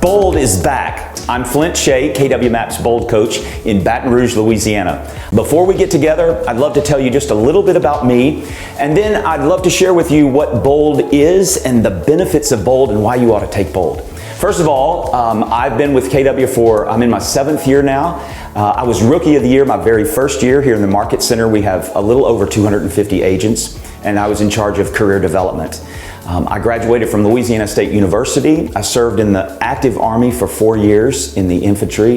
Bold is back. I'm Flint Shea, KW Maps Bold Coach in Baton Rouge, Louisiana. Before we get together, I'd love to tell you just a little bit about me, and then I'd love to share with you what Bold is and the benefits of Bold and why you ought to take Bold. First of all, I've been with KW I'm in my 7th year now. I was Rookie of the Year my very first year here in the Market Center. We have a little over 250 agents, and I was in charge of career development. I graduated from Louisiana State University. I served in the active Army for 4 years in the infantry.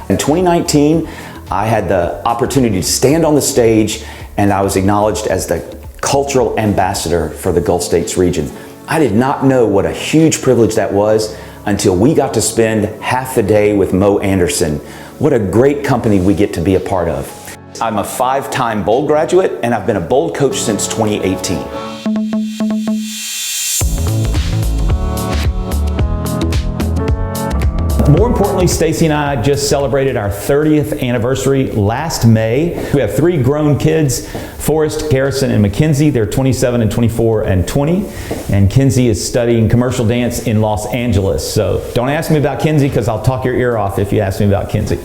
In 2019, I had the opportunity to stand on the stage, and I was acknowledged as the cultural ambassador for the Gulf States region. I did not know what a huge privilege that was until we got to spend half the day with Mo Anderson. What a great company we get to be a part of. I'm a 5-time Bold graduate, and I've been a Bold coach since 2018. More importantly, Stacy and I just celebrated our 30th anniversary last May. We have 3 grown kids, Forrest, Garrison, and Mackenzie. They're 27 and 24 and 20. And Kenzie is studying commercial dance in Los Angeles. So don't ask me about Kenzie because I'll talk your ear off if you ask me about Kenzie.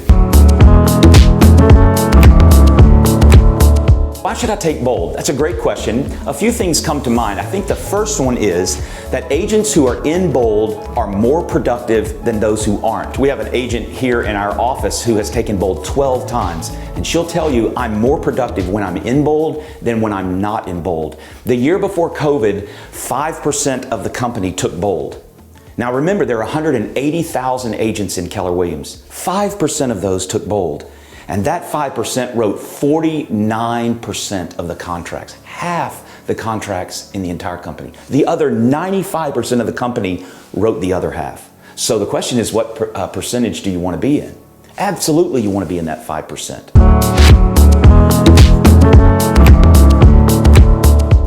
Why should I take Bold? That's a great question. A few things come to mind. I think the first one is that agents who are in Bold are more productive than those who aren't. We have an agent here in our office who has taken Bold 12 times, and she'll tell you I'm more productive when I'm in Bold than when I'm not in Bold. The year before COVID, 5% of the company took Bold. Now remember, there are 180,000 agents in Keller Williams. 5% of those took Bold. And that 5% wrote 49% of the contracts, half the contracts in the entire company. The other 95% of the company wrote the other half. So the question is, what percentage do you want to be in? Absolutely, you want to be in that 5%.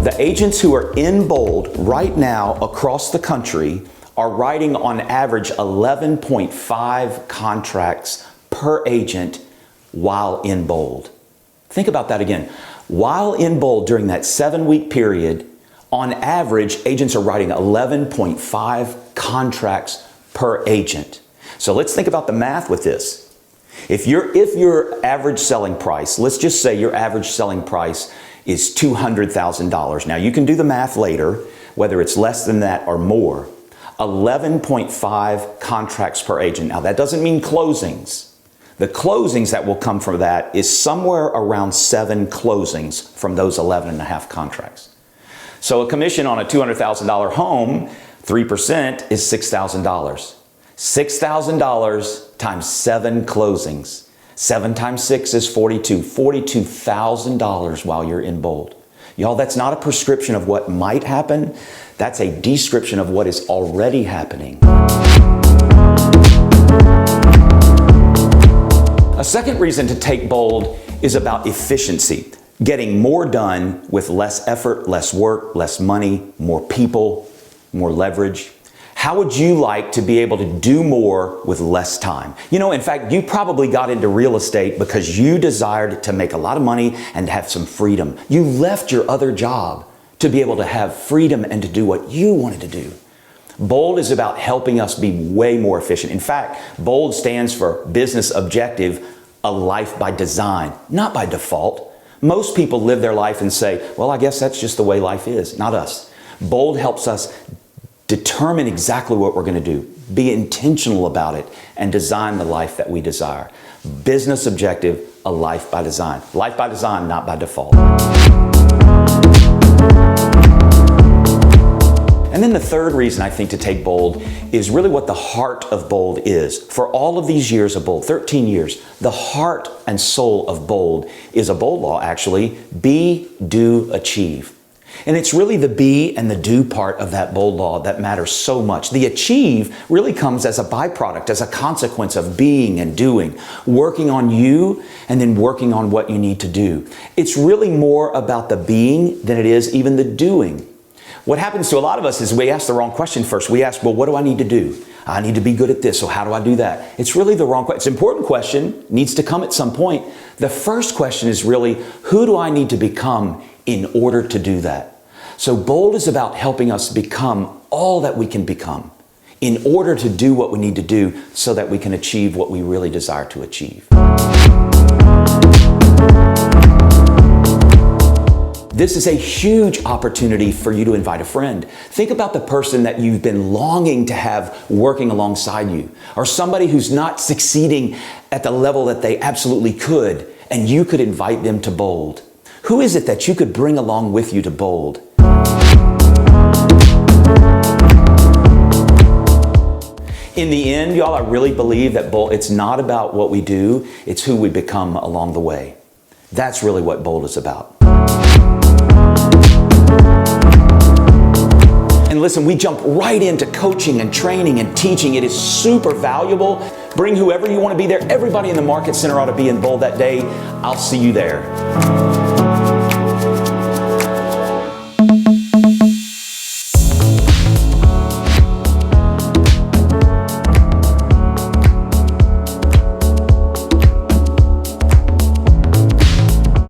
The agents who are in Bold right now across the country are writing on average 11.5 contracts per agent while in Bold. Think about that again. While in Bold during that 7-week period, on average, agents are writing 11.5 contracts per agent. So let's think about the math with this. If your average selling price, let's just say your average selling price is $200,000. Now you can do the math later, whether it's less than that or more. 11.5 contracts per agent. Now that doesn't mean closings. The closings that will come from that is somewhere around 7 closings from those 11.5 contracts. So a commission on a $200,000 home, 3% is $6,000. $6,000 times 7 closings. 7 times 6 is 42. $42,000 while you're in Bold. Y'all, that's not a prescription of what might happen. That's a description of what is already happening. A second reason to take Bold is about efficiency. Getting more done with less effort, less work, less money, more people, more leverage. How would you like to be able to do more with less time? You know, in fact, you probably got into real estate because you desired to make a lot of money and have some freedom. You left your other job to be able to have freedom and to do what you wanted to do. Bold is about helping us be way more efficient. In fact, Bold stands for business objective, a life by design, not by default. Most people live their life and say, well, I guess that's just the way life is. Not us. Bold helps us determine exactly what we're going to do, be intentional about it, and design the life that we desire. Business objective, a life by design. Life by design, not by default. And then the third reason I think to take Bold is really what the heart of Bold is. For all of these years of Bold, 13 years, the heart and soul of Bold is a Bold law actually, be, do, achieve. And it's really the be and the do part of that Bold law that matters so much. The achieve really comes as a byproduct, as a consequence of being and doing, working on you and then working on what you need to do. It's really more about the being than it is even the doing. What happens to a lot of us is we ask the wrong question first. We ask, well, what do I need to do? I need to be good at this, so how do I do that? It's really the wrong question. It's an important question, needs to come at some point. The first question is really, who do I need to become in order to do that? So Bold is about helping us become all that we can become in order to do what we need to do so that we can achieve what we really desire to achieve. This is a huge opportunity for you to invite a friend. Think about the person that you've been longing to have working alongside you, or somebody who's not succeeding at the level that they absolutely could, and you could invite them to Bold. Who is it that you could bring along with you to Bold? In the end, y'all, I really believe that Bold, it's not about what we do, it's who we become along the way. That's really what Bold is about. And listen, we jump right into coaching and training and teaching. It is super valuable. Bring whoever you want to be there. Everybody in the Market Center ought to be in Bold that day. I'll see you there.